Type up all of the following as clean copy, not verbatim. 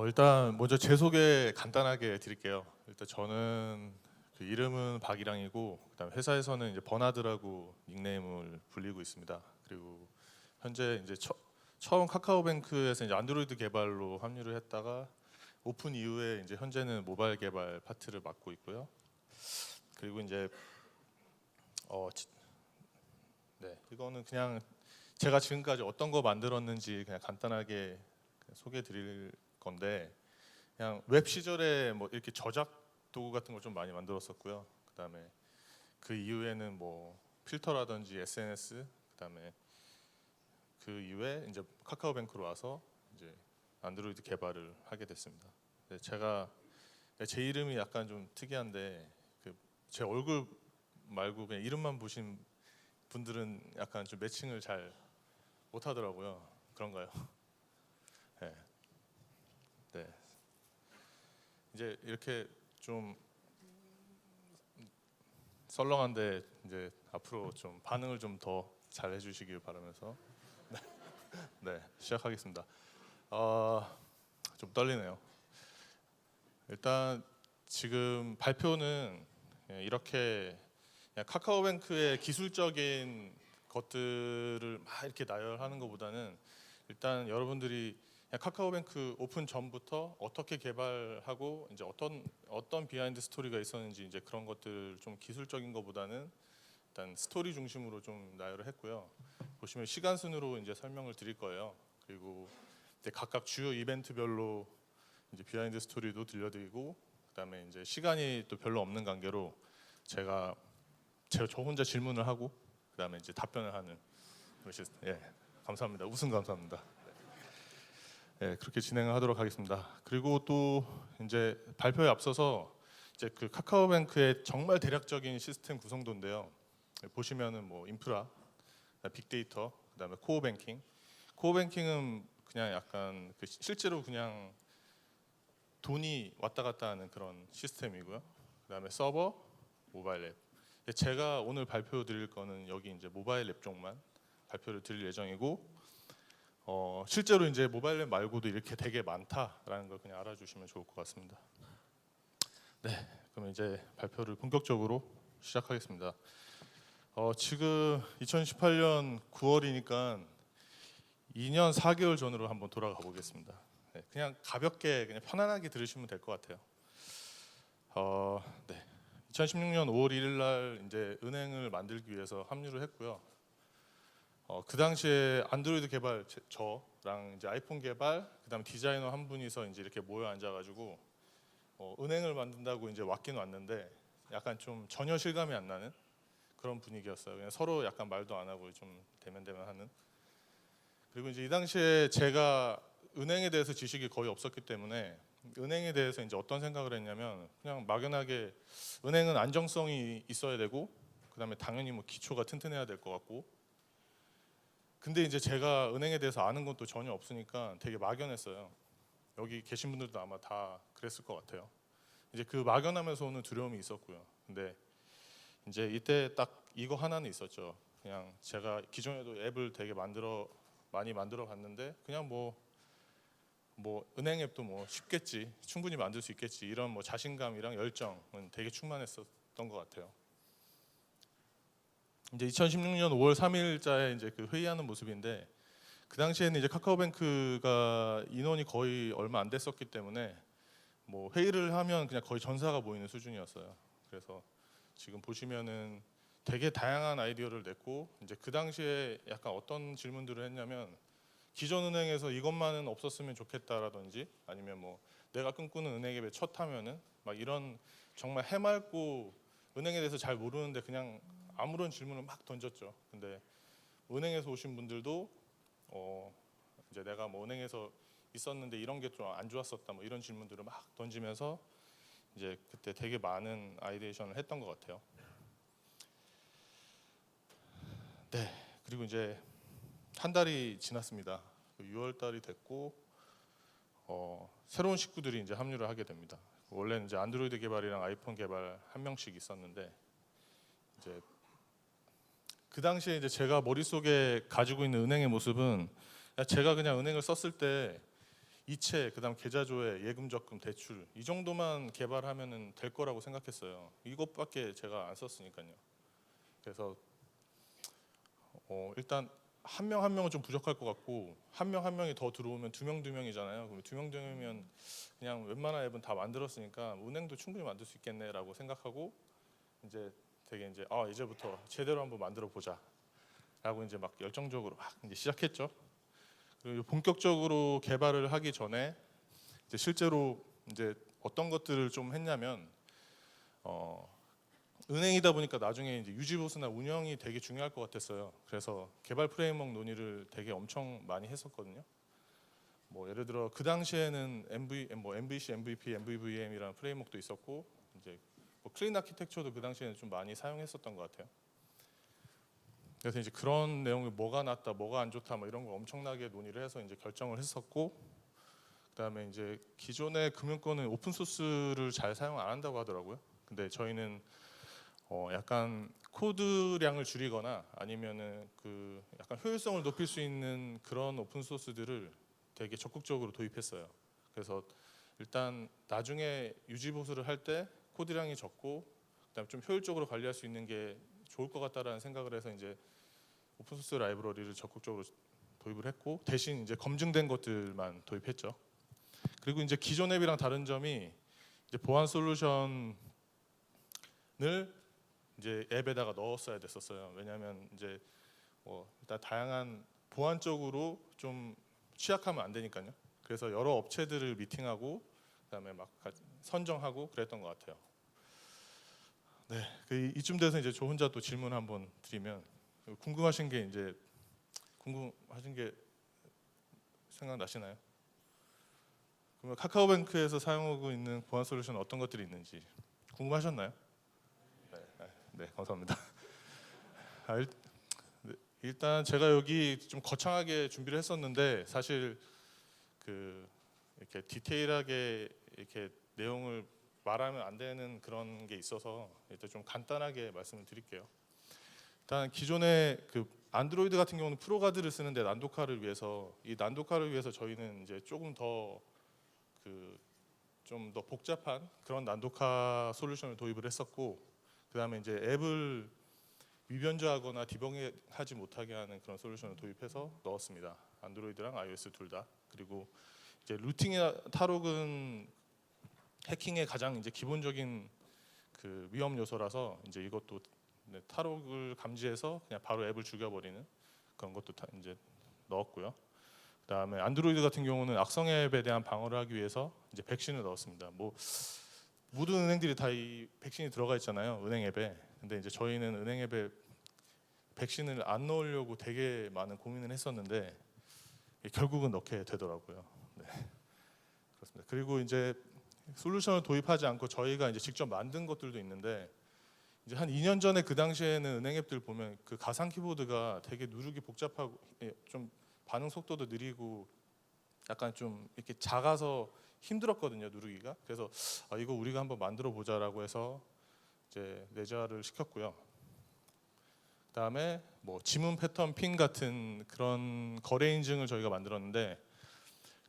일단 먼저 제 소개 간단하게 드릴게요. 일단 저는 그 이름은 박이랑이고, 그다음 회사에서는 이제 버나드라고 닉네임을 불리고 있습니다. 그리고 현재 이제 처음 카카오뱅크에서 이제 안드로이드 개발로 합류를 했다가 오픈 이후에 이제 현재는 모바일 개발 파트를 맡고 있고요. 그리고 이제 어, 지- 네, 이거는 그냥 제가 지금까지 어떤 거 만들었는지 그냥 간단하게 소개해 드릴 건데, 그냥 웹 시절에 뭐 이렇게 저작 도구 같은 걸 좀 많이 만들었었고요. 그다음에 그 이후에는 뭐 필터라든지 SNS, 그다음에 그 이후에 이제 카카오뱅크로 와서 이제 안드로이드 개발을 하게 됐습니다. 제가 제 이름이 약간 좀 특이한데, 그 제 얼굴 말고 그냥 이름만 보신 분들은 약간 좀 매칭을 잘 못하더라고요. 그런가요? 네. 네. 이제 이렇게 좀 썰렁한데 이제 앞으로 좀 반응을 좀 더 잘 해주시길 바라면서 네, 시작하겠습니다. 어, 좀 떨리네요. 일단 지금 발표는 이렇게 그냥 카카오뱅크의 기술적인 것들을 막 이렇게 나열하는 것보다는, 일단 여러분들이 그냥 카카오뱅크 오픈 전부터 어떻게 개발하고 이제 어떤 비하인드 스토리가 있었는지, 이제 그런 것들 좀 기술적인 것보다는 일단 스토리 중심으로 좀 나열을 했고요. 보시면 시간 순으로 이제 설명을 드릴 거예요. 그리고 이제 각각 주요 이벤트별로 이제 비하인드 스토리도 들려드리고, 그다음에 이제 시간이 또 별로 없는 관계로 제가 저 혼자 질문을 하고 그다음에 이제 답변을 하는 것이, 예, 감사합니다. 우승 감사합니다. 예, 그렇게 진행을 하도록 하겠습니다. 그리고 또 이제 발표에 앞서서 이제 그 카카오뱅크의 정말 대략적인 시스템 구성도인데요. 보시면은 뭐 인프라, 빅데이터, 그다음에 코어 뱅킹. 코어 뱅킹은 그냥 약간 그 실제로 그냥 돈이 왔다 갔다 하는 그런 시스템이고요. 그다음에 서버, 모바일 앱. 제가 오늘 발표 드릴 거는 여기 이제 모바일 앱 쪽만 발표를 드릴 예정이고, 실제로 이제 모바일 앱 말고도 이렇게 되게 많다라는 걸 그냥 알아주시면 좋을 것 같습니다. 네, 그럼 이제 발표를 본격적으로 시작하겠습니다. 지금 2018년 9월이니까 2년 4개월 전으로 한번 돌아가 보겠습니다. 네, 그냥 가볍게 그냥 편안하게 들으시면 될 것 같아요. 네. 2016년 5월 1일 날 이제 은행을 만들기 위해서 합류를 했고요. 그 당시에 안드로이드 개발 저랑 이제 아이폰 개발, 그다음 디자이너 한 분이서 이제 이렇게 모여 앉아가지고 은행을 만든다고 이제 왔긴 왔는데 약간 좀 전혀 실감이 안 나는 그런 분위기였어요. 그냥 서로 약간 말도 안 하고 좀 대면대면하는. 그리고 이제 이 당시에 제가 은행에 대해서 지식이 거의 없었기 때문에 은행에 대해서 이제 어떤 생각을 했냐면, 그냥 막연하게 은행은 안정성이 있어야 되고, 그다음에 당연히 뭐 기초가 튼튼해야 될 것 같고, 근데 이제 제가 은행에 대해서 아는 것도 전혀 없으니까 되게 막연했어요. 여기 계신 분들도 아마 다 그랬을 것 같아요. 이제 그 막연하면서 오는 두려움이 있었고요. 근데 이제 이때 딱 이거 하나는 있었죠. 그냥 제가 기존에도 앱을 되게 많이 만들어 봤는데, 그냥 뭐 은행 앱도 뭐 쉽겠지, 충분히 만들 수 있겠지, 이런 뭐 자신감이랑 열정은 되게 충만했었던 것 같아요. 이제 2016년 5월 3일자에 이제 그 회의하는 모습인데, 그 당시에는 이제 카카오뱅크가 인원이 거의 얼마 안 됐었기 때문에 뭐 회의를 하면 그냥 거의 전사가 보이는 수준이었어요. 그래서 지금 보시면은 되게 다양한 아이디어를 냈고, 이제 그 당시에 약간 어떤 질문들을 했냐면, 기존 은행에서 이것만은 없었으면 좋겠다라든지, 아니면 뭐 내가 꿈꾸는 은행 앱의 첫 하면은 막 이런, 정말 해맑고 은행에 대해서 잘 모르는데 그냥 아무런 질문을 막 던졌죠. 근데 은행에서 오신 분들도 이제 내가 뭐 은행에서 있었는데 이런 게 좀 안 좋았었다, 뭐 이런 질문들을 막 던지면서 이제 그때 되게 많은 아이데이션을 했던 것 같아요. 네, 그리고 이제 한 달이 지났습니다. 6월 달이 됐고, 새로운 식구들이 이제 합류를 하게 됩니다. 원래는 이제 안드로이드 개발이랑 아이폰 개발 한 명씩 있었는데, 이제 그 당시에 이제 제가 머릿속에 가지고 있는 은행의 모습은, 제가 그냥 은행을 썼을 때 이체, 그다음 계좌 조회, 예금 적금, 대출 이 정도만 개발하면은 될 거라고 생각했어요. 이것밖에 제가 안 썼으니까요. 그래서 일단 한 명 한 명은 좀 부족할 것 같고 한 명 한 명이 더 들어오면 두 명 두 명이잖아요. 그럼 두 명 두 명이면 그냥 웬만한 앱은 다 만들었으니까 은행도 충분히 만들 수 있겠네라고 생각하고 이제 되게 이제 이제부터 제대로 한번 만들어 보자라고 이제 막 열정적으로 막 이제 시작했죠. 그리고 본격적으로 개발을 하기 전에 이제 실제로 이제 어떤 것들을 좀 했냐면 은행이다 보니까 나중에 이제 유지보수나 운영이 되게 중요할 것 같았어요. 그래서 개발 프레임워크 논의를 되게 엄청 많이 했었거든요. 뭐 예를 들어 그 당시에는 MVC, MVP, MVVM이라는 프레임워크도 있었고 이제 뭐 클린 아키텍처도 그 당시에는 좀 많이 사용했었던 것 같아요. 그래서 이제 그런 내용이 뭐가 낫다, 뭐가 안 좋다, 뭐 이런 거 엄청나게 논의를 해서 이제 결정을 했었고, 그다음에 이제 기존의 금융권은 오픈 소스를 잘 사용 안 한다고 하더라고요. 근데 저희는 약간 코드량을 줄이거나 아니면은 그 약간 효율성을 높일 수 있는 그런 오픈 소스들을 되게 적극적으로 도입했어요. 그래서 일단 나중에 유지 보수를 할 때 코드량이 적고 그다음에 좀 효율적으로 관리할 수 있는 게 좋을 것 같다라는 생각을 해서 이제 오픈소스 라이브러리를 적극적으로 도입을 했고 대신 이제 검증된 것들만 도입했죠. 그리고 이제 기존 앱이랑 다른 점이 이제 보안 솔루션을 이제 앱에다가 넣었어야 됐었어요. 왜냐하면 이제 일단 다양한 보안적으로 좀 취약하면 안 되니까요. 그래서 여러 업체들을 미팅하고 그다음에 막 선정하고 그랬던 것 같아요. 네, 이쯤 돼서 이제 저 혼자 또 질문 한번 드리면 궁금하신 게 생각나시나요? 그러면 카카오뱅크에서 사용하고 있는 보안 솔루션 어떤 것들이 있는지 궁금하셨나요? 네, 감사합니다. 일단 제가 여기 좀 거창하게 준비를 했었는데 사실 이렇게 디테일하게 이렇게 내용을 말하면 안 되는 그런 게 있어서 일단 좀 간단하게 말씀을 드릴게요. 일단 기존의 그 안드로이드 같은 경우는 프로가드를 쓰는데 난독화를 위해서 저희는 이제 조금 더 좀 더 복잡한 그런 난독화 솔루션을 도입을 했었고 그다음에 이제 앱을 미변조하거나 디버깅하지 못하게 하는 그런 솔루션을 도입해서 넣었습니다. 안드로이드랑 iOS 둘 다. 그리고 이제 루팅이나 탈옥은 해킹의 가장 이제 기본적인 그 위험 요소라서 이제 이것도 탈옥을 감지해서 그냥 바로 앱을 죽여버리는 그런 것도 이제 넣었고요. 그다음에 안드로이드 같은 경우는 악성 앱에 대한 방어를 하기 위해서 이제 백신을 넣었습니다. 뭐 모든 은행들이 다 이 백신이 들어가 있잖아요, 은행 앱에. 근데 이제 저희는 은행 앱에 백신을 안 넣으려고 되게 많은 고민을 했었는데 결국은 넣게 되더라고요. 네, 그렇습니다. 그리고 이제 솔루션을 도입하지 않고 저희가 이제 직접 만든 것들도 있는데 이제 한 2년 전에 그 당시에는 은행 앱들 보면 그 가상 키보드가 되게 누르기 복잡하고 좀 반응 속도도 느리고 약간 좀 이렇게 작아서 힘들었거든요, 누르기가. 그래서 이거 우리가 한번 만들어 보자라고 해서 이제 내재화를 시켰고요. 그다음에 뭐 지문 패턴 핑 같은 그런 거래 인증을 저희가 만들었는데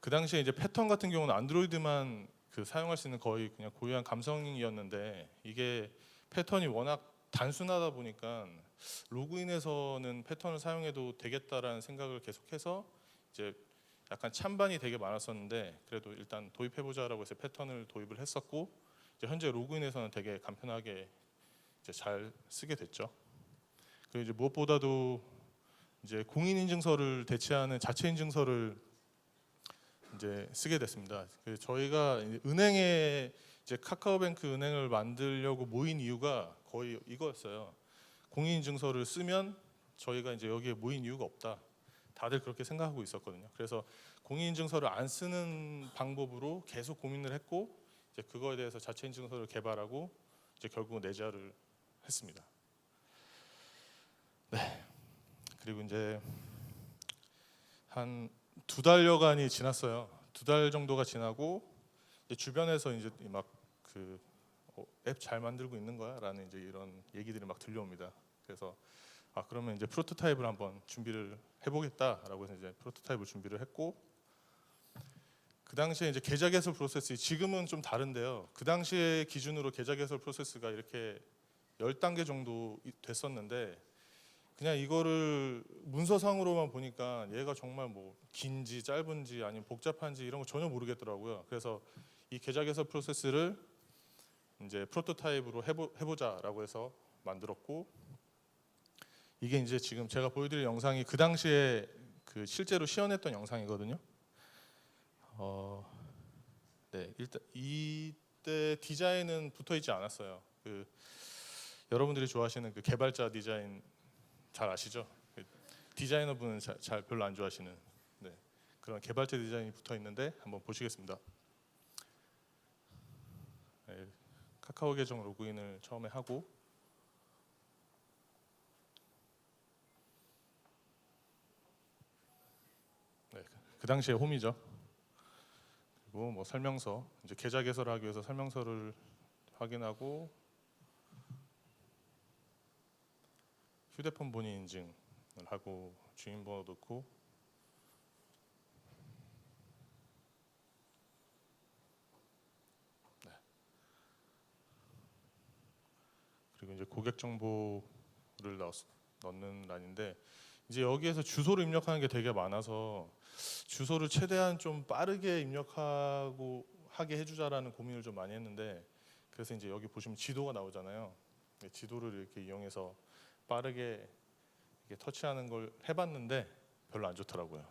그 당시에 이제 패턴 같은 경우는 안드로이드만 사용할 수 있는 거의 그냥 고유한 감성이었는데 이게 패턴이 워낙 단순하다 보니까 로그인에서는 패턴을 사용해도 되겠다라는 생각을 계속해서 이제 약간 찬반이 되게 많았었는데 그래도 일단 도입해보자라고 해서 패턴을 도입을 했었고 이제 현재 로그인에서는 되게 간편하게 이제 잘 쓰게 됐죠. 그리고 이제 무엇보다도 이제 공인인증서를 대체하는 자체 인증서를 이제 쓰게 됐습니다. 저희가 은행에 이제 카카오뱅크 은행을 만들려고 모인 이유가 거의 이거였어요. 공인인증서를 쓰면 저희가 이제 여기에 모인 이유가 없다. 다들 그렇게 생각하고 있었거든요. 그래서 공인인증서를 안 쓰는 방법으로 계속 고민을 했고 이제 그거에 대해서 자체 인증서를 개발하고 이제 결국은 내재화를 했습니다. 네. 그리고 이제 한 2달여간이 지났어요. 2달 정도가 지나고 이제 주변에서 이제 막 앱 잘 만들고 있는 거야라는 이제 이런 얘기들이 막 들려옵니다. 그래서 그러면 이제 프로토타입을 한번 준비를 해보겠다라고 해서 이제 프로토타입을 준비를 했고 그 당시에 이제 계좌 개설 프로세스 지금은 좀 다른데요. 그 당시에 기준으로 계좌 개설 프로세스가 이렇게 10단계 정도 됐었는데 그냥 이거를 문서상으로만 보니까 얘가 정말 뭐 긴지 짧은지 아니면 복잡한지 이런 거 전혀 모르겠더라고요. 그래서 이 계좌 개설 프로세스를 이제 프로토타입으로 해보자라고 해서 만들었고, 이게 이제 지금 제가 보여드릴 영상이 그 당시에 그 실제로 시연했던 영상이거든요. 네, 일단 이때 디자인은 붙어 있지 않았어요. 그 여러분들이 좋아하시는 그 개발자 디자인 잘 아시죠? 그 디자이너분은 잘 별로 안 좋아하시는, 네, 그런 개발자 디자인이 붙어 있는데 한번 보시겠습니다. 네, 카카오 계정 로그인을 처음에 하고, 네, 그 당시에 홈이죠. 그리고 뭐 설명서, 이제 계좌 개설하기 위해서 설명서를 확인하고, 휴대폰 본인 인증을 하고 주민번호 넣고, 네. 그리고 이제 고객 정보를 넣는 란인데, 이제 여기에서 주소를 입력하는 게 되게 많아서 주소를 최대한 좀 빠르게 입력하고 하게 해주자라는 고민을 좀 많이 했는데, 그래서 이제 여기 보시면 지도가 나오잖아요. 지도를 이렇게 이용해서 빠르게 이렇게 터치하는 걸 해봤는데 별로 안 좋더라고요.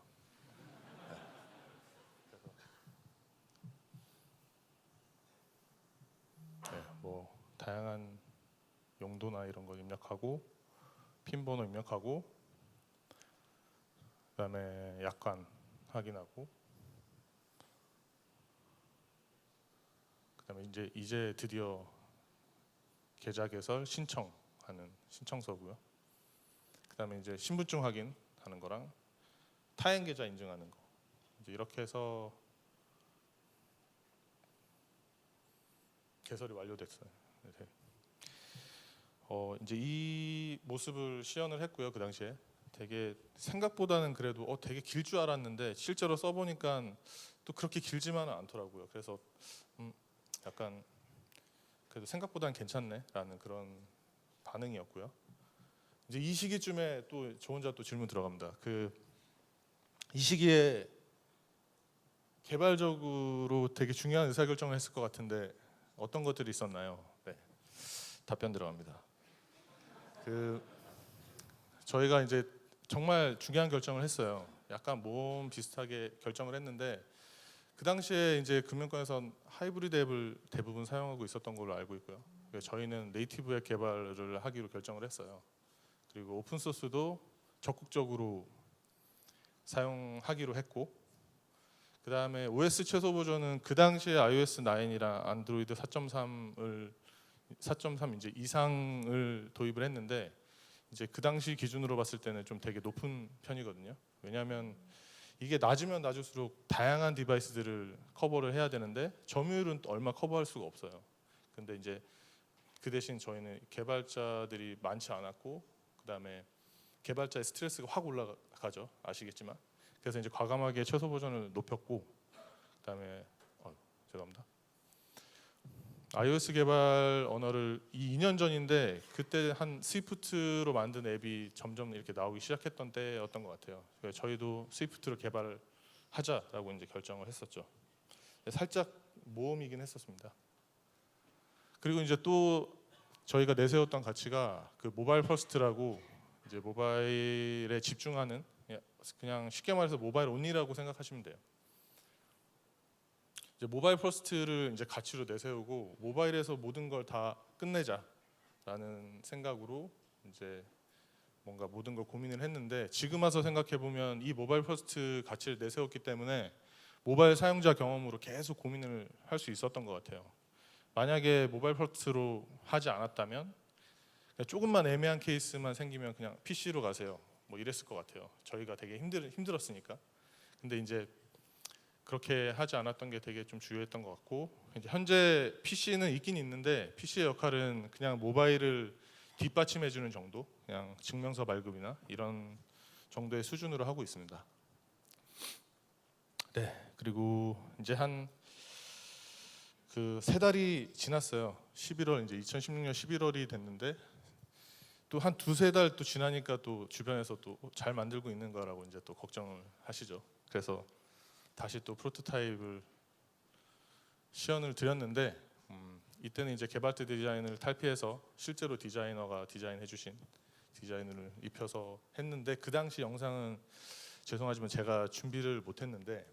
네, 뭐 다양한 용도나 이런 거 입력하고, 핀 번호 입력하고, 그다음에 약관 확인하고, 그다음에 이제 드디어 계좌 개설 신청하는 신청서고요. 그다음에 이제 신분증 확인하는 거랑 타행 계좌 인증하는 거, 이제 이렇게 해서 개설이 완료됐어요. 네. 이제 이 모습을 시연을 했고요. 그 당시에 되게 생각보다는 그래도 되게 길 줄 알았는데 실제로 써보니까 또 그렇게 길지만은 않더라고요. 그래서 약간 그래도 생각보다는 괜찮네라는 그런 반응이었고요. 이제 이 시기쯤에 또 저 혼자 또 질문 들어갑니다. 이 시기에 개발적으로 되게 중요한 의사결정을 했을 것 같은데 어떤 것들이 있었나요? 네, 답변 들어갑니다. 저희가 이제 정말 중요한 결정을 했어요. 약간 모험 비슷하게 결정을 했는데, 그 당시에 이제 금융권에선 하이브리드 앱을 대부분 사용하고 있었던 걸로 알고 있고요. 그래서 저희는 네이티브 앱 개발을 하기로 결정을 했어요. 그리고 오픈 소스도 적극적으로 사용하기로 했고, 그 다음에 OS 최소 버전은 그 당시에 iOS 9이랑 안드로이드 4.3 이제 이상을 도입을 했는데, 이제 그 당시 기준으로 봤을 때는 좀 되게 높은 편이거든요. 왜냐하면 이게 낮으면 낮을수록 다양한 디바이스들을 커버를 해야 되는데 점유율은 또 얼마 커버할 수가 없어요. 근데 이제 그 대신 저희는 개발자들이 많지 않았고, 그다음에 개발자의 스트레스가 확 올라가죠. 아시겠지만. 그래서 이제 과감하게 최소 버전을 높였고, 그다음에 죄송합니다. iOS 개발 언어를 2년 전인데 그때 한 스위프트로 만든 앱이 점점 이렇게 나오기 시작했던 때였던 것 같아요. 그래서 저희도 스위프트로 개발을 하자라고 이제 결정을 했었죠. 살짝 모험이긴 했었습니다. 그리고 이제 또 저희가 내세웠던 가치가 그 모바일 퍼스트라고, 이제 모바일에 집중하는, 그냥 쉽게 말해서 모바일 온리라고 생각하시면 돼요. 이제 모바일 퍼스트를 이제 가치로 내세우고 모바일에서 모든 걸 다 끝내자라는 생각으로 이제 뭔가 모든 걸 고민을 했는데, 지금 와서 생각해 보면 이 모바일 퍼스트 가치를 내세웠기 때문에 모바일 사용자 경험으로 계속 고민을 할 수 있었던 것 같아요. 만약에 모바일 퍼스트로 하지 않았다면 조금만 애매한 케이스만 생기면 그냥 PC로 가세요, 뭐 이랬을 것 같아요. 저희가 되게 힘들었으니까. 근데 이제 그렇게 하지 않았던 게 되게 좀 주요했던 것 같고, 이제 현재 PC는 있긴 있는데 PC의 역할은 그냥 모바일을 뒷받침해주는 정도, 그냥 증명서 발급이나 이런 정도의 수준으로 하고 있습니다. 네, 그리고 이제 한 그 세 달이 지났어요. 11월 이제 2016년 11월이 됐는데 또 한 두세 달 또 지나니까 또 주변에서 또 잘 만들고 있는 거라고 이제 또 걱정을 하시죠. 그래서 다시 또 프로토타입을 시연을 드렸는데 이때는 이제 개발자 디자인을 탈피해서 실제로 디자이너가 디자인해주신 디자인을 입혀서 했는데 그 당시 영상은 죄송하지만 제가 준비를 못했는데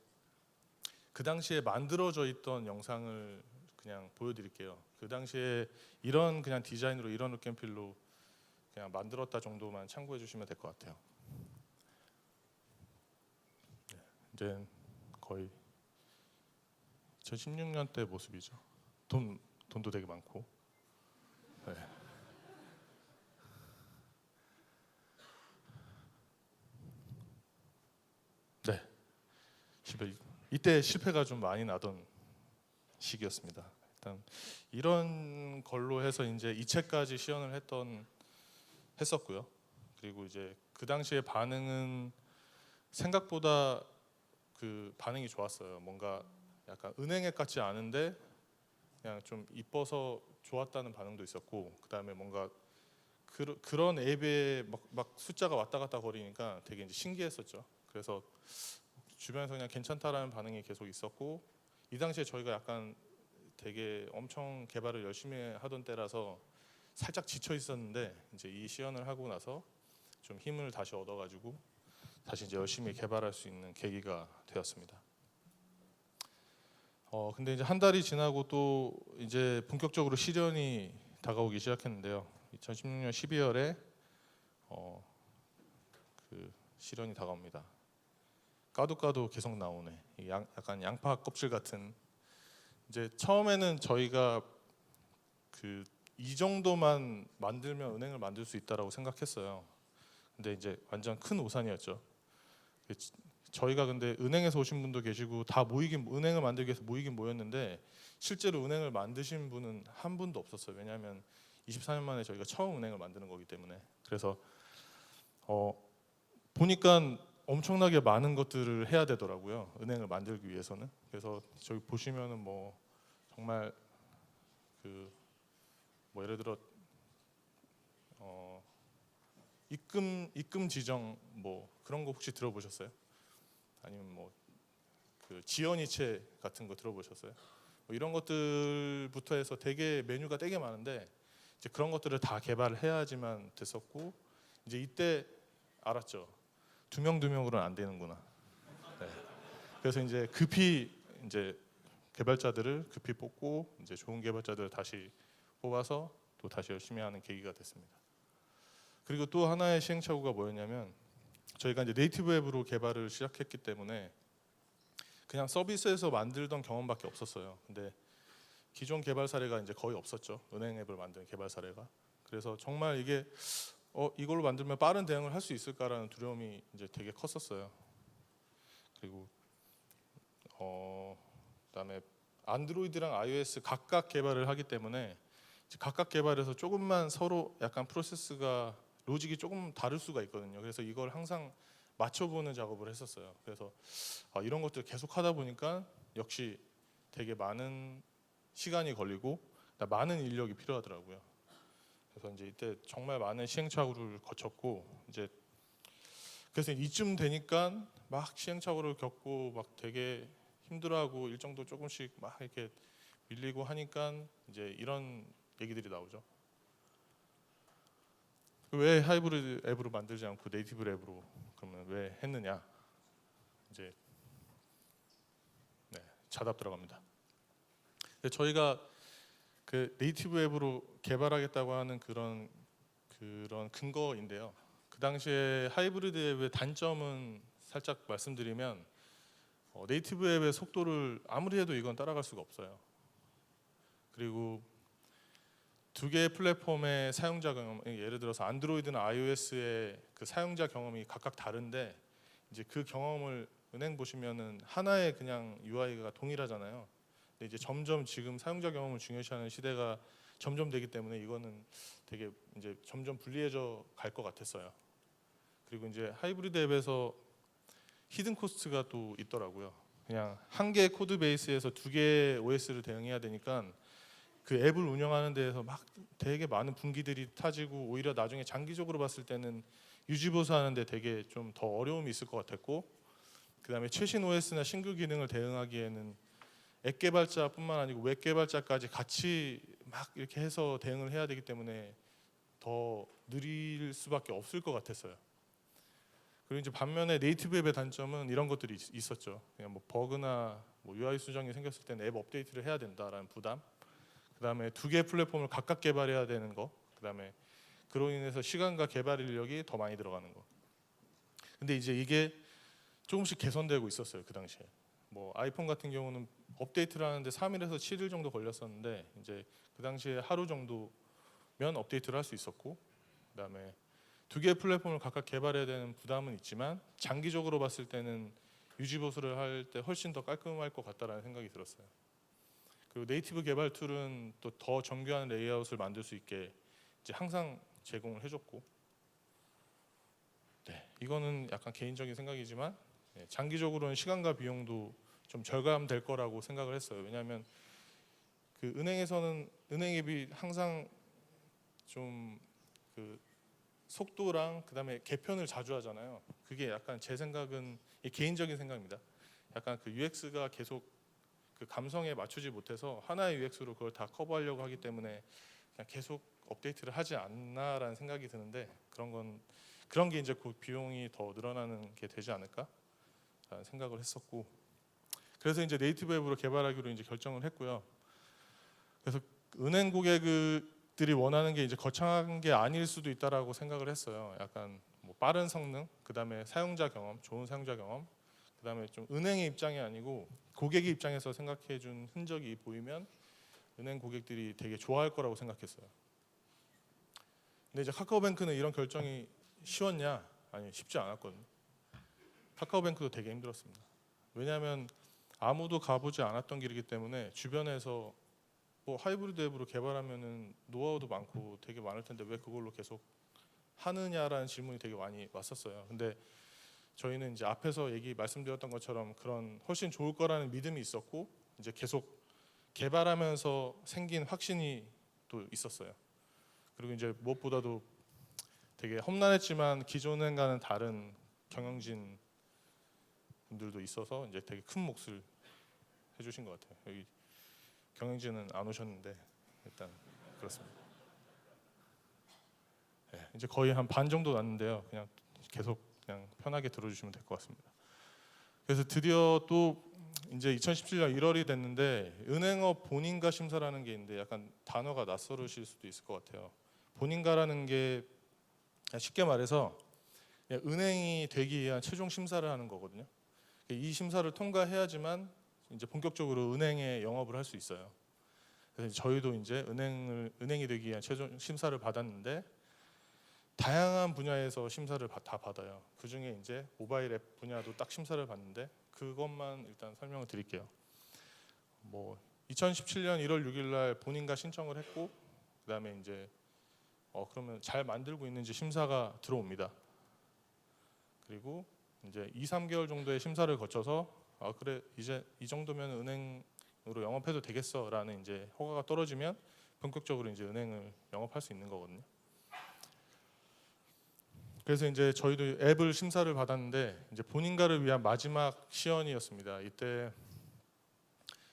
그 당시에 만들어져 있던 영상을 그냥 보여드릴게요. 그 당시에 이런 그냥 디자인으로 이런 로켓필로 그냥 만들었다 정도만 참고해 주시면 될 것 같아요. 이제 거의 2016년 때 모습이죠. 돈도 되게 많고. 네. 네. 이때 실패가 좀 많이 나던 시기였습니다. 일단 이런 걸로 해서 이제 2채까지 시연을 했었고요. 그리고 이제 그 당시에 반응은 생각보다 그 반응이 좋았어요. 뭔가 약간 은행앱 같지 않은데 그냥 좀 이뻐서 좋았다는 반응도 있었고, 그다음에 뭔가 그런 앱에 막 숫자가 왔다 갔다 거리니까 되게 이제 신기했었죠. 그래서 주변에서 그냥 괜찮다라는 반응이 계속 있었고, 이 당시에 저희가 약간 되게 엄청 개발을 열심히 하던 때라서 살짝 지쳐 있었는데 이제 이 시연을 하고 나서 좀 힘을 다시 얻어가지고 다시 이제 열심히 개발할 수 있는 계기가 되었습니다. 근데 이제 한 달이 지나고 또 이제 본격적으로 시련이 다가오기 시작했는데요. 2016년 12월에 그 시련이 다가옵니다. 까도 계속 나오네. 약간 양파 껍질 같은. 이제 처음에는 저희가 그 이 정도만 만들면 은행을 만들 수 있다라고 생각했어요. 근데 이제 완전 큰 오산이었죠. 저희가 근데 은행에서 오신 분도 계시고 다 은행을 만들기 위해서 모이긴 모였는데 실제로 은행을 만드신 분은 한 분도 없었어요. 왜냐하면 24년 만에 저희가 처음 은행을 만드는 거기 때문에. 그래서 보니까 엄청나게 많은 것들을 해야 되더라고요. 은행을 만들기 위해서는. 그래서 저기 보시면은 뭐 정말 뭐 예를 들어 입금 지정 뭐 그런 거 혹시 들어보셨어요? 아니면 뭐 그 지연이체 같은 거 들어보셨어요? 뭐 이런 것들부터 해서 되게 메뉴가 되게 많은데 이제 그런 것들을 다 개발을 해야지만 됐었고, 이제 이때 알았죠. 두 명으로는 안 되는구나. 네. 그래서 이제 급히 이제 개발자들을 급히 뽑고 이제 좋은 개발자들을 다시 뽑아서 또 다시 열심히 하는 계기가 됐습니다. 그리고 또 하나의 시행착오가 뭐였냐면 저희가 이제 네이티브 앱으로 개발을 시작했기 때문에 그냥 서비스에서 만들던 경험밖에 없었어요. 근데 기존 개발 사례가 이제 거의 없었죠. 은행 앱을 만든 개발 사례가. 그래서 정말 이게 이걸로 만들면 빠른 대응을 할 수 있을까라는 두려움이 이제 되게 컸었어요. 그리고 그다음에 안드로이드랑 iOS 각각 개발을 하기 때문에 각각 개발해서 조금만 서로 약간 프로세스가 로직이 조금 다를 수가 있거든요. 그래서 이걸 항상 맞춰보는 작업을 했었어요. 그래서 이런 것들 계속 하다 보니까 역시 되게 많은 시간이 걸리고 많은 인력이 필요하더라고요. 그래서 이제 이때 정말 많은 시행착오를 거쳤고 이제 그래서 이쯤 되니까 막 시행착오를 겪고 막 되게 힘들어하고 일정도 조금씩 막 이렇게 밀리고 하니까 이제 이런 얘기들이 나오죠. 왜 하이브리드 앱으로 만들지 않고 네이티브 앱으로 그러면 왜 했느냐? 이제 자답 들어갑니다. 저희가 그 네이티브 앱으로 개발하겠다고 하는 그런 근거인데요. 그 당시에 하이브리드 앱의 단점은 살짝 말씀드리면 네이티브 앱의 속도를 아무리 해도 이건 따라갈 수가 없어요. 그리고 두 개의 플랫폼의 사용자 경험, 예를 들어서 안드로이드나 iOS의 그 사용자 경험이 각각 다른데 이제 그 경험을 은행 보시면은 하나의 그냥 UI가 동일하잖아요. 근데 이제 점점 지금 사용자 경험을 중요시하는 시대가 점점 되기 때문에 이거는 되게 이제 점점 불리해져 갈 것 같았어요. 그리고 이제 하이브리드 앱에서 히든 코스트가 또 있더라고요. 그냥 한 개의 코드 베이스에서 두 개의 OS를 대응해야 되니까 그 앱을 운영하는 데에서 막 되게 많은 분기들이 타지고 오히려 나중에 장기적으로 봤을 때는 유지보수하는데 되게 좀 더 어려움이 있을 것 같았고, 그다음에 최신 OS나 신규 기능을 대응하기에는 앱 개발자뿐만 아니고 웹 개발자까지 같이 막 이렇게 해서 대응을 해야 되기 때문에 더 느릴 수밖에 없을 것 같았어요. 그리고 이제 반면에 네이티브 앱의 단점은 이런 것들이 있었죠. 그냥 뭐 버그나 뭐 UI 수정이 생겼을 때는 앱 업데이트를 해야 된다라는 부담, 그다음에 두 개의 플랫폼을 각각 개발해야 되는 거, 그다음에 그로 인해서 시간과 개발 인력이 더 많이 들어가는 거. 근데 이제 이게 조금씩 개선되고 있었어요, 그 당시에. 뭐 아이폰 같은 경우는 업데이트를 하는데 3일에서 7일 정도 걸렸었는데 이제 그 당시에 하루 정도면 업데이트를 할 수 있었고, 그다음에 두 개의 플랫폼을 각각 개발해야 되는 부담은 있지만 장기적으로 봤을 때는 유지 보수를 할 때 훨씬 더 깔끔할 것 같다라는 생각이 들었어요. 그리고 네이티브 개발 툴은 또 더 정교한 레이아웃을 만들 수 있게 이제 항상 제공을 해줬고, 네, 이거는 약간 개인적인 생각이지만 장기적으로는 시간과 비용도 좀 절감될 거라고 생각을 했어요. 왜냐하면 그 은행에서는 은행 앱이 항상 좀 그 속도랑 그다음에 개편을 자주 하잖아요. 그게 약간 제 생각은 개인적인 생각입니다. 약간 그 UX가 계속 그 감성에 맞추지 못해서 하나의 UX로 그걸 다 커버하려고 하기 때문에 그냥 계속 업데이트를 하지 않나라는 생각이 드는데, 그런 게 이제 곧 비용이 더 늘어나는 게 되지 않을까라는 생각을 했었고, 그래서 이제 네이티브 앱으로 개발하기로 이제 결정을 했고요. 그래서 은행 고객들이 원하는 게 이제 거창한 게 아닐 수도 있다라고 생각을 했어요. 약간 뭐 빠른 성능, 그다음에 사용자 경험, 좋은 사용자 경험, 그다음에 좀 은행의 입장이 아니고 고객의 입장에서 생각해준 흔적이 보이면 은행 고객들이 되게 좋아할 거라고 생각했어요. 근데 이제 카카오뱅크는 이런 결정이 쉬웠냐? 아니, 쉽지 않았거든요. 카카오뱅크도 되게 힘들었습니다. 왜냐하면 아무도 가보지 않았던 길이기 때문에 주변에서 뭐 하이브리드 앱으로 개발하면은 노하우도 많고 되게 많을 텐데 왜 그걸로 계속 하느냐라는 질문이 되게 많이 왔었어요. 근데 저희는 이제 앞에서 말씀드렸던 것처럼 그런 훨씬 좋을 거라는 믿음이 있었고, 이제 계속 개발하면서 생긴 확신이 또 있었어요. 그리고 이제 무엇보다도 되게 험난했지만 기존과는 다른 경영진 분들도 있어서 이제 되게 큰 몫을 해주신 것 같아요. 여기 경영진은 안 오셨는데 일단 그렇습니다. 네, 이제 거의 한 반 정도 났는데요. 그냥 계속 그냥 편하게 들어주시면 될 것 같습니다. 그래서 드디어 또 이제 2017년 1월이 됐는데 은행업 본인가 심사라는 게 있는데 약간 단어가 낯설으실 수도 있을 것 같아요. 본인가라는 게 쉽게 말해서 은행이 되기 위한 최종 심사를 하는 거거든요. 이 심사를 통과해야지만 이제 본격적으로 은행에 영업을 할 수 있어요. 그래서 저희도 이제 은행이 되기 위한 최종 심사를 받았는데 다양한 분야에서 심사를 다 받아요. 그 중에 이제 모바일 앱 분야도 딱 심사를 받는데 그것만 일단 설명을 드릴게요. 뭐 2017년 1월 6일 날 본인과 신청을 했고, 그다음에 이제 그러면 잘 만들고 있는지 심사가 들어옵니다. 그리고 이제 2, 3개월 정도의 심사를 거쳐서 그래 이제 이 정도면 은행으로 영업해도 되겠어라는 이제 허가가 떨어지면 본격적으로 이제 은행을 영업할 수 있는 거거든요. 그래서 이제 저희도 앱을 심사를 받았는데 이제 본인가를 위한 마지막 시연이었습니다. 이때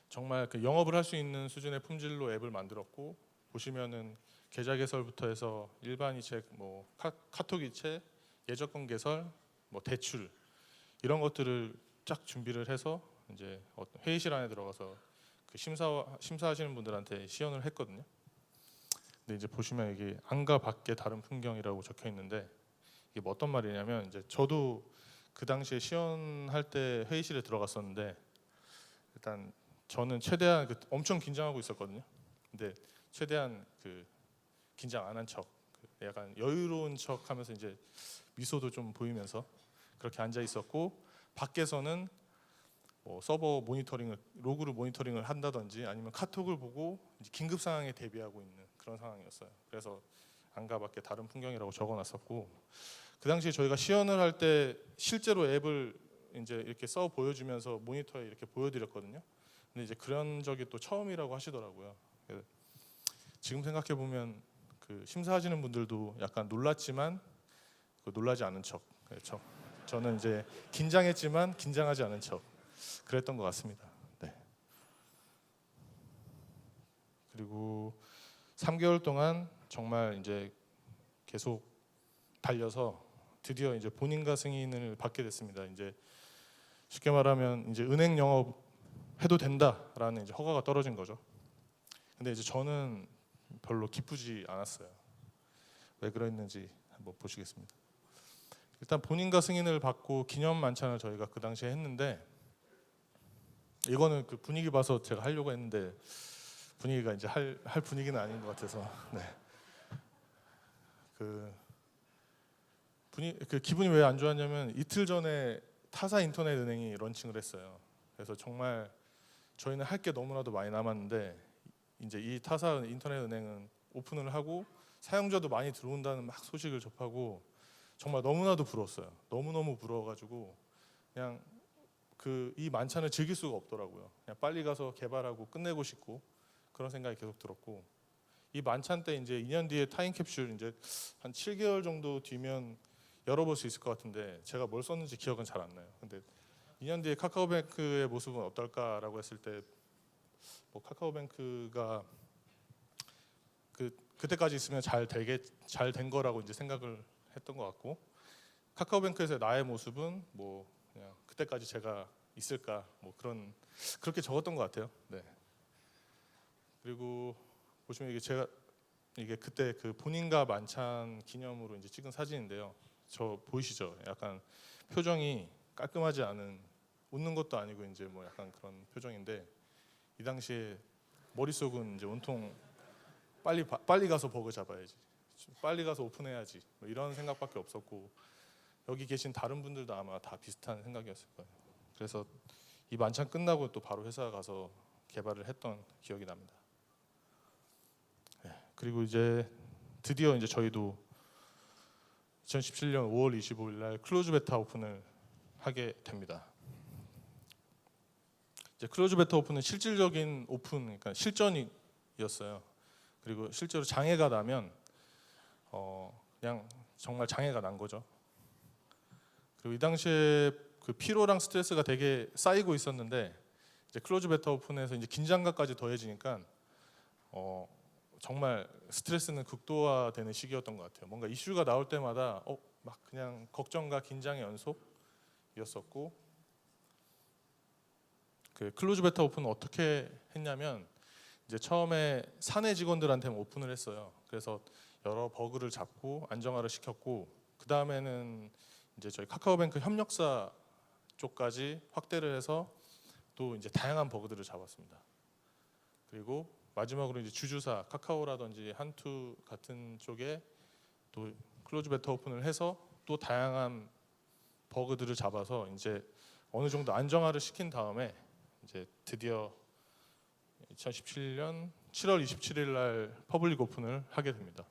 정말 그 영업을 할 수 있는 수준의 품질로 앱을 만들었고, 보시면은 계좌 개설부터 해서 일반 이체, 뭐 카톡 이체, 예적금 개설, 뭐 대출 이런 것들을 쫙 준비를 해서 이제 회의실 안에 들어가서 그 심사하시는 분들한테 시연을 했거든요. 근데 이제 보시면 이게 안과 밖의 다른 풍경이라고 적혀 있는데 이게 뭐 어떤 말이냐면 이제 저도 그 당시에 시연할 때 회의실에 들어갔었는데 일단 저는 최대한 엄청 긴장하고 있었거든요. 근데 최대한 그 긴장 안 한 척, 약간 여유로운 척하면서 이제 미소도 좀 보이면서 그렇게 앉아 있었고, 밖에서는 뭐 서버 모니터링을 로그를 모니터링을 한다든지 아니면 카톡을 보고 이제 긴급 상황에 대비하고 있는 그런 상황이었어요. 그래서 안과 밖에 다른 풍경이라고 적어놨었고, 그 당시에 저희가 시연을 할 때 실제로 앱을 이제 이렇게 써 보여주면서 모니터에 이렇게 보여드렸거든요. 근데 이제 그런 적이 또 처음이라고 하시더라고요. 지금 생각해 보면 그 심사하시는 분들도 약간 놀랐지만 놀라지 않은 척. 그렇죠. 저는 이제 긴장했지만 긴장하지 않은 척 그랬던 것 같습니다. 네. 그리고 3개월 동안 정말 이제 계속 달려서 드디어 이제 본인과 승인을 받게 됐습니다. 이제 쉽게 말하면 이제 은행 영업 해도 된다라는 이제 허가가 떨어진 거죠. 근데 이제 저는 별로 기쁘지 않았어요. 왜 그랬는지 한번 보시겠습니다. 일단 본인과 승인을 받고 기념 만찬을 저희가 그 당시에 했는데 이거는 그 분위기 봐서 제가 하려고 했는데 분위기가 이제 할 분위기는 아닌 것 같아서 네. 그 기분이 왜 안 좋았냐면 이틀 전에 타사 인터넷 은행이 런칭을 했어요. 그래서 정말 저희는 할 게 너무나도 많이 남았는데 이제 이 타사 인터넷 은행은 오픈을 하고 사용자도 많이 들어온다는 막 소식을 접하고 정말 너무나도 부러웠어요. 너무너무 부러워가지고 그냥 이 만찬을 즐길 수가 없더라고요. 그냥 빨리 가서 개발하고 끝내고 싶고 그런 생각이 계속 들었고 이 만찬 때 이제 2년 뒤에 타임캡슐 이제 한 7개월 정도 뒤면 열어볼 수 있을 것 같은데 제가 뭘 썼는지 기억은 잘 안 나요. 근데 2년 뒤에 카카오뱅크의 모습은 어떨까라고 했을 때 뭐 카카오뱅크가 그때까지 있으면 잘 된 거라고 이제 생각을 했던 것 같고 카카오뱅크에서의 나의 모습은 뭐 그냥 그때까지 제가 있을까 뭐 그렇게 적었던 것 같아요. 네. 그리고 보시면 이게 그때 그 본인과 만찬 기념으로 이제 찍은 사진인데요. 저 보이시죠? 약간 표정이 깔끔하지 않은 웃는 것도 아니고 이제 뭐 약간 그런 표정인데 이 당시에 머릿속은 이제 온통 빨리 가서 버그 잡아야지, 빨리 가서 오픈해야지 뭐 이런 생각밖에 없었고 여기 계신 다른 분들도 아마 다 비슷한 생각이었을 거예요. 그래서 이 만찬 끝나고 또 바로 회사 가서 개발을 했던 기억이 납니다. 네, 그리고 이제 드디어 이제 저희도 2017년 5월 25일 날 클로즈 베타 오픈을 하게 됩니다. 이제 클로즈 베타 오픈은 실질적인 오픈, 그러니까 실전이었어요. 그리고 실제로 장애가 나면 그냥 정말 장애가 난 거죠. 그리고 이 당시에 그 피로랑 스트레스가 되게 쌓이고 있었는데 이제 클로즈 베타 오픈에서 이제 긴장감까지 더해지니까 정말 스트레스는 극도화되는 시기였던 것 같아요. 뭔가 이슈가 나올 때마다 막 그냥 걱정과 긴장의 연속이었었고 그 클로즈 베타 오픈은 어떻게 했냐면 이제 처음에 사내 직원들한테만 오픈을 했어요. 그래서 여러 버그를 잡고 안정화를 시켰고 그 다음에는 이제 저희 카카오뱅크 협력사 쪽까지 확대를 해서 또 이제 다양한 버그들을 잡았습니다. 그리고 마지막으로 이제 주주사 카카오라든지 한투 같은 쪽에 또 클로즈 베타 오픈을 해서 또 다양한 버그들을 잡아서 이제 어느 정도 안정화를 시킨 다음에 이제 드디어 2017년 7월 27일 날 퍼블릭 오픈을 하게 됩니다.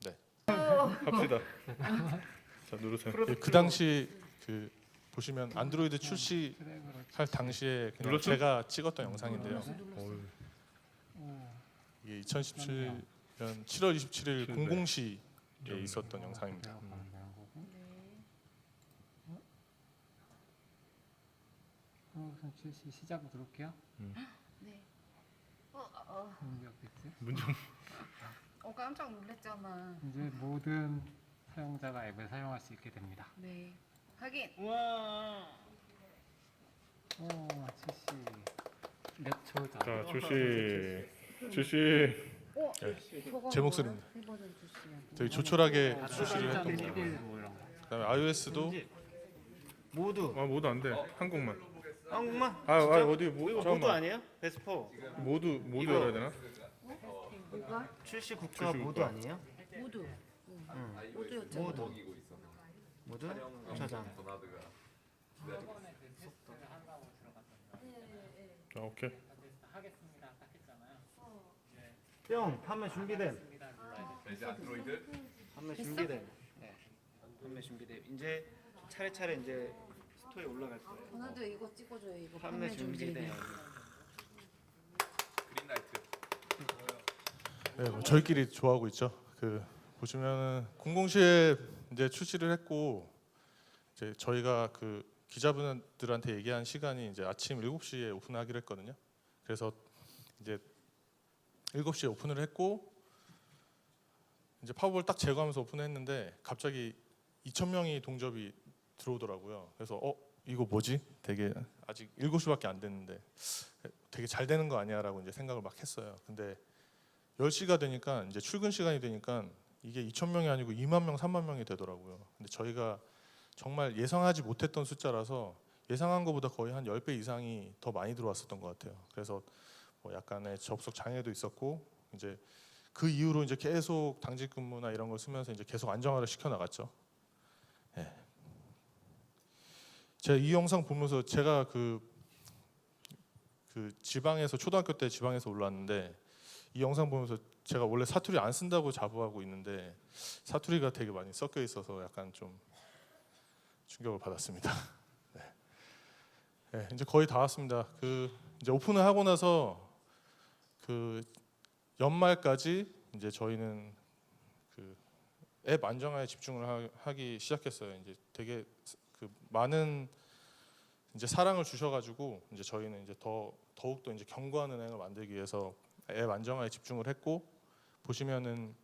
네, 합시다. 자 누르세요. 그 당시 그 보시면 안드로이드 출시할 당시에 그냥 제가 찍었던 영상인데요. 이게 2017년 7월 27일 00시에 있었던 영상입니다. 우선 출시 시작 누를게요. 네. 깜짝 놀랐잖아. 이제 모든 사용자가 앱을 사용할 수 있게 됩니다. 네. 확인. 우와. 출시 몇 초죠? 자 출시 제 목소리입니다. 되게 조촐하게 출시를 했던 거. 그다음에 iOS도 모두 안 돼. 한국만. 한국만? 어디 이거 모두 아니에요? 베스포 모두 열어야 되나? 뭐가? 출시 국가 모두 아니에요? 모두. 모두였잖아. 모두? 저장. 자 오케이. 하겠습니다. 딱 했잖아요. 뿅! 판매 준비됨. 됐어? 판매 준비됨. 네. 판매 준비됨. 이제 차례차례 이제 스토리 올라갈 거예요. 전화도 이거 찍어줘요. 이거 판매 준비됨. 그린라이트. 네, 뭐 저희끼리 좋아하고 있죠. 그 보시면은 007에 이제 출시를 했고 이제 저희가 그 기자분들한테 얘기한 시간이 이제 아침 7시에 오픈하기로 했거든요. 그래서 이제 7시에 오픈을 했고 이제 파워볼 딱 제거하면서 오픈했는데 갑자기 2,000명이 동접이 들어오더라고요. 그래서 이거 뭐지? 되게 아직 7시밖에 안 됐는데 되게 잘 되는 거 아니야라고 이제 생각을 막 했어요. 근데 10시가 되니까 이제 출근 시간이 되니까 이게 2,000명이 아니고 2만 명, 3만 명이 되더라고요. 근데 저희가 정말 예상하지 못했던 숫자라서 예상한 것보다 거의 한 10배 이상이 더 많이 들어왔었던 것 같아요. 그래서 뭐 약간의 접속 장애도 있었고 이제 그 이후로 이제 계속 당직 근무나 이런 걸 쓰면서 이제 계속 안정화를 시켜 나갔죠. 예. 제가 이 영상 보면서 제가 그 지방에서 초등학교 때 지방에서 올라왔는데 이 영상 보면서 제가 원래 사투리 안 쓴다고 자부하고 있는데 사투리가 되게 많이 섞여 있어서 약간 좀 충격을 받았습니다. 네. 네, 이제 거의 다 왔습니다. 그 이제 오픈을 하고 나서 그 연말까지 이제 저희는 그 앱 안정화에 집중을 하기 시작했어요. 이제 되게 그 많은 이제 사랑을 주셔가지고 이제 저희는 이제 더욱더 이제 견고한 은행을 만들기 위해서 앱 안정화에 집중을 했고 보시면은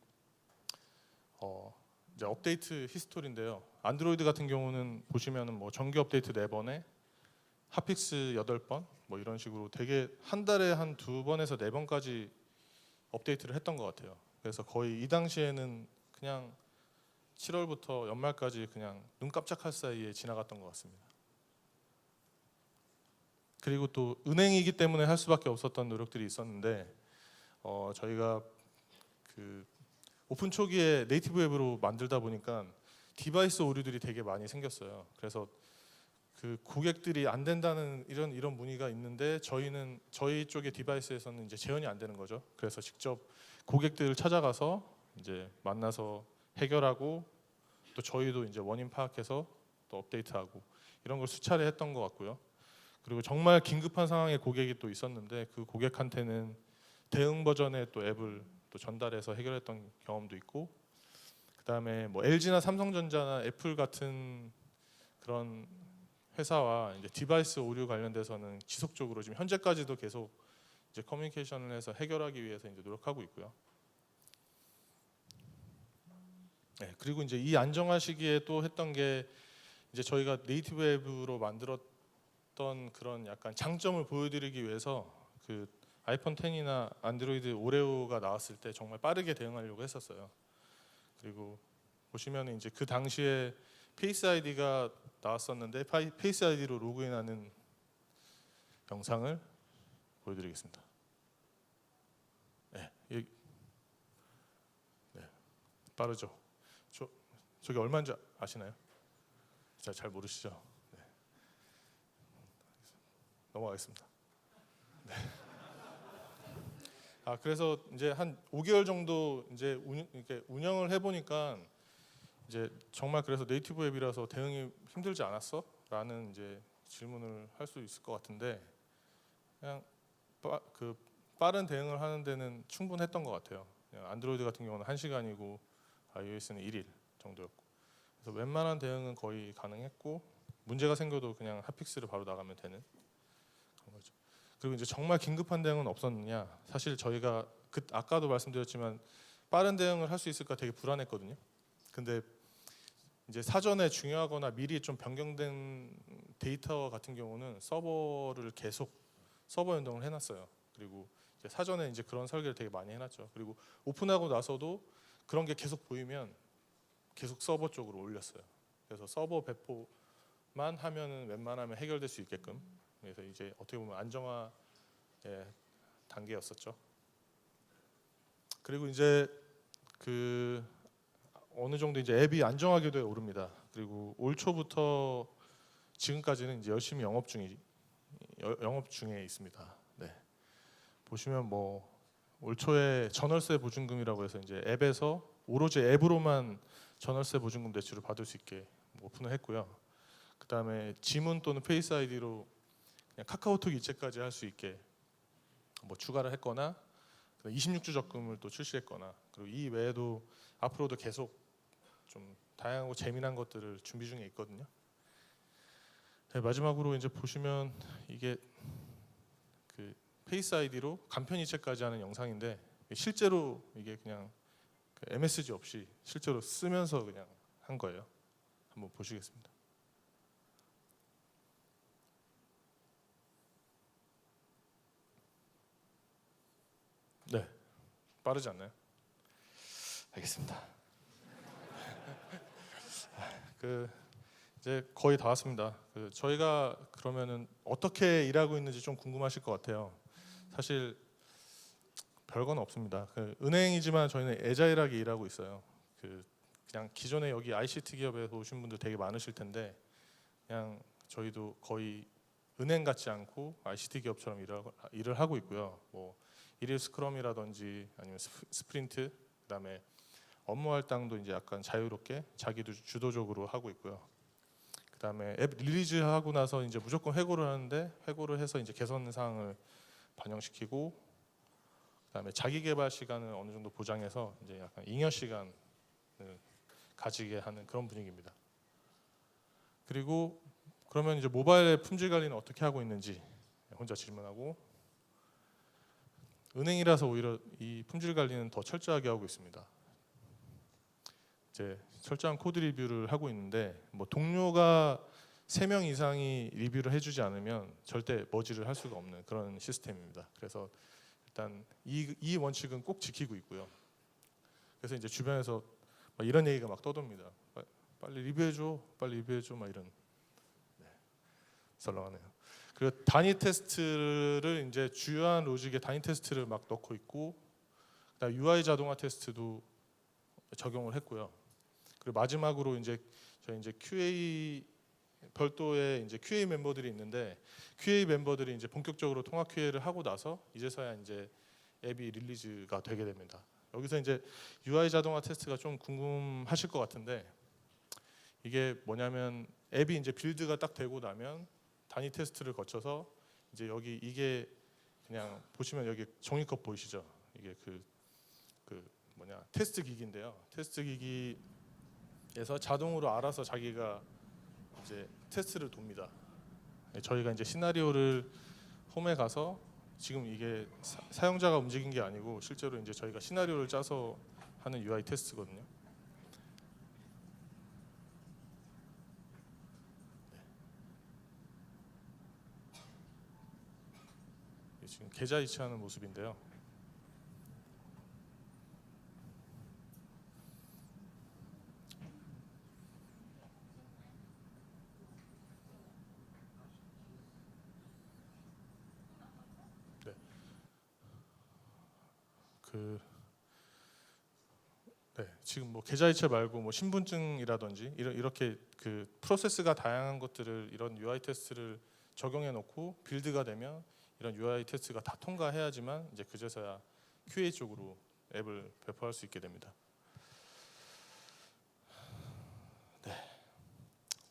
이제 업데이트 히스토리인데요. 안드로이드 같은 경우는 보시면은 뭐 정기 업데이트 4번에 핫픽스 8번 뭐 이런 식으로 되게 한 달에 한 2번에서 4번까지 업데이트를 했던 것 같아요. 그래서 거의 이 당시에는 그냥 7월부터 연말까지 그냥 눈 깜짝할 사이에 지나갔던 것 같습니다. 그리고 또 은행이기 때문에 할 수밖에 없었던 노력들이 있었는데 저희가 그 오픈 초기에 네이티브 앱으로 만들다 보니까 디바이스 오류들이 되게 많이 생겼어요. 그래서 그 고객들이 안 된다는 이런 문의가 있는데 저희 쪽의 디바이스에서는 이제 재현이 안 되는 거죠. 그래서 직접 고객들을 찾아가서 이제 만나서 해결하고 또 저희도 이제 원인 파악해서 또 업데이트하고 이런 걸 수차례 했던 것 같고요. 그리고 정말 긴급한 상황에 고객이 또 있었는데 그 고객한테는 대응 버전의 또 앱을 또 전달해서 해결했던 경험도 있고, 그다음에 뭐 LG나 삼성전자나 애플 같은 그런 회사와 이제 디바이스 오류 관련돼서는 지속적으로 지금 현재까지도 계속 이제 커뮤니케이션을 해서 해결하기 위해서 이제 노력하고 있고요. 네, 그리고 이제 이 안정화 시기에 또 했던 게 이제 저희가 네이티브 앱으로 만들었던 그런 약간 장점을 보여드리기 위해서 그 아이폰 10이나 안드로이드 오레오가 나왔을 때 정말 빠르게 대응하려고 했었어요. 그리고 보시면 이제 그 당시에 페이스 아이디가 나왔었는데 페이스 아이디로 로그인하는 영상을 보여드리겠습니다. 네, 네, 빠르죠. 저기 얼마인지 아시나요? 잘 모르시죠? 네. 넘어가겠습니다. 네. 그래서 이제 한 5개월 정도 이제 운영을 해보니까 이제 정말 그래서 네이티브 앱이라서 대응이 힘들지 않았어? 라는 이제 질문을 할 수 있을 것 같은데 그냥 빠른 대응을 하는 데는 충분했던 것 같아요. 그냥 안드로이드 같은 경우는 1시간이고 iOS는 1일 정도였고, 그래서 웬만한 대응은 거의 가능했고 문제가 생겨도 그냥 핫픽스를 바로 나가면 되는 그런 거죠. 그리고 이제 정말 긴급한 대응은 없었느냐? 사실 저희가 아까도 말씀드렸지만 빠른 대응을 할 수 있을까 되게 불안했거든요. 근데 이제 사전에 중요하거나 미리 좀 변경된 데이터 같은 경우는 서버를 계속 서버 연동을 해놨어요. 그리고 이제 사전에 이제 그런 설계를 되게 많이 해놨죠. 그리고 오픈하고 나서도 그런 게 계속 보이면 계속 서버 쪽으로 올렸어요. 그래서 서버 배포만 하면은 웬만하면 해결될 수 있게끔. 그래서 이제 어떻게 보면 안정화의 단계였었죠. 그리고 이제 그 어느 정도 이제 앱이 안정화궤도에 오릅니다. 그리고 올 초부터 지금까지는 이제 열심히 영업 중에 있습니다. 네. 보시면 뭐 올 초에 전월세 보증금이라고 해서 이제 앱에서 오로지 앱으로만 전월세 보증금 대출을 받을 수 있게 오픈을 했고요. 그다음에 지문 또는 페이스 아이디로 그냥 카카오톡 이체까지 할 수 있게 뭐 추가를 했거나 26주 적금을 또 출시했거나 그리고 이 외에도 앞으로도 계속 좀 다양하고 재미난 것들을 준비 중에 있거든요. 네, 마지막으로 이제 보시면 이게 그 페이스 아이디로 간편 이체까지 하는 영상인데 실제로 이게 그냥 그 MSG 없이 실제로 쓰면서 그냥 한 거예요. 한번 보시겠습니다. 네, 빠르지 않나요? 알겠습니다. 그 이제 거의 다 왔습니다. 그 저희가 그러면은 어떻게 일하고 있는지 좀 궁금하실 것 같아요. 사실 별건 없습니다. 그 은행이지만 저희는 애자일하게 일하고 있어요. 그냥 기존에 여기 ICT 기업에서 오신 분들 되게 많으실 텐데 그냥 저희도 거의 은행 같지 않고 ICT 기업처럼 일을 하고 있고요. 뭐 일일 스크럼이라든지 아니면 스프린트, 그다음에 업무 할당도 이제 약간 자유롭게 자기도 주도적으로 하고 있고요. 그다음에 앱 릴리즈 하고 나서 이제 무조건 회고를 하는데 회고를 해서 이제 개선 사항을 반영시키고 그다음에 자기 개발 시간을 어느 정도 보장해서 이제 약간 잉여 시간을 가지게 하는 그런 분위기입니다. 그리고 그러면 이제 모바일 품질 관리는 어떻게 하고 있는지 혼자 질문하고 은행이라서 오히려 이 품질 관리는 더 철저하게 하고 있습니다. 이제 철저한 코드 리뷰를 하고 있는데 뭐 동료가 3명 이상이 리뷰를 해주지 않으면 절대 머지를 할 수가 없는 그런 시스템입니다. 그래서 일단 이 원칙은 꼭 지키고 있고요. 그래서 이제 주변에서 막 이런 얘기가 막 떠돕니다. 빨리 리뷰해줘, 빨리 리뷰해줘, 막 이런. 네, 썰렁하네요. 그리고 단위 테스트를 이제 주요한 로직에 단위 테스트를 막 넣고 있고, 그다음 UI 자동화 테스트도 적용을 했고요. 그리고 마지막으로 이제 저희 이제 QA 별도의 이제 QA 멤버들이 있는데 QA 멤버들이 이제 본격적으로 통합 QA를 하고 나서 이제서야 이제 앱이 릴리즈가 되게 됩니다. 여기서 이제 UI 자동화 테스트가 좀 궁금하실 것 같은데 이게 뭐냐면 앱이 이제 빌드가 딱 되고 나면 단위 테스트를 거쳐서 이제 여기 이게 그냥 보시면 여기 종이컵 보이시죠? 이게 그 테스트 기기인데요. 테스트 기기에서 자동으로 알아서 자기가 이제 테스트를 돕니다. 저희가 이제 시나리오를 홈에 가서 지금 이게 사용자가 움직인 게 아니고 실제로 이제 저희가 시나리오를 짜서 하는 UI 테스트거든요. 네. 지금 계좌 이체하는 모습인데요. 네, 지금 뭐 계좌이체 말고 뭐 신분증이라든지 이렇게 그 프로세스가 다양한 것들을 이런 UI 테스트를 적용해 놓고 빌드가 되면 이런 UI 테스트가 다 통과해야지만 이제 그제서야 QA 쪽으로 앱을 배포할 수 있게 됩니다. 네,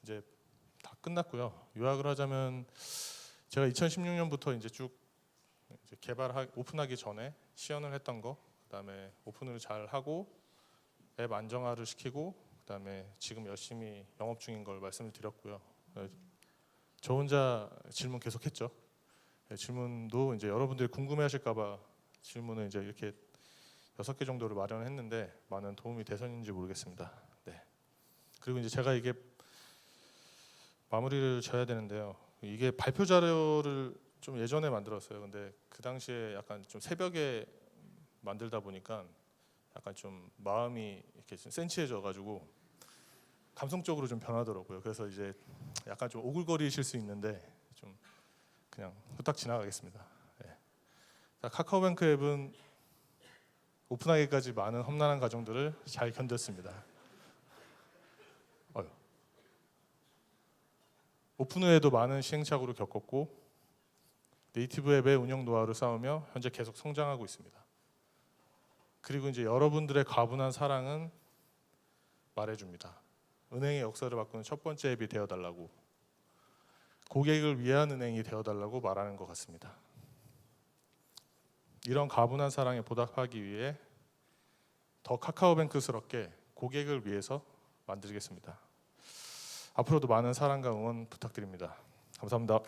이제 다 끝났고요. 요약을 하자면 제가 2016년부터 이제 쭉 이제 오픈하기 전에 시연을 했던 거, 그다음에 오픈을 잘 하고 앱 안정화를 시키고 그다음에 지금 열심히 영업 중인 걸 말씀을 드렸고요. 저 혼자 질문 계속했죠. 질문도 이제 여러분들이 궁금해하실까봐 질문을 이제 이렇게 6개 정도를 마련했는데 많은 도움이 되셨는지 모르겠습니다. 네. 그리고 이제 제가 이게 마무리를 져야 되는데요. 이게 발표 자료를 좀 예전에 만들었어요. 근데 그 당시에 약간 좀 새벽에 만들다 보니까 약간 좀 마음이 이렇게 좀 센치해져가지고 감성적으로 좀 변하더라고요. 그래서 이제 약간 좀 오글거리실 수 있는데 좀 그냥 후딱 지나가겠습니다. 네. 카카오뱅크 앱은 오픈하기까지 많은 험난한 과정들을 잘 견뎠습니다. 오픈 후에도 많은 시행착오를 겪었고 네이티브 앱의 운영 노하우를 쌓으며 현재 계속 성장하고 있습니다. 그리고 이제 여러분들의 과분한 사랑은 말해줍니다. 은행의 역사를 바꾸는 첫 번째 앱이 되어달라고. 고객을 위한 은행이 되어달라고 말하는 것 같습니다. 이런 가분한 사랑에 보답하기 위해 더 카카오뱅크스럽게 고객을 위해서 만들겠습니다. 앞으로도 많은 사랑과 응원 부탁드립니다. 감사합니다.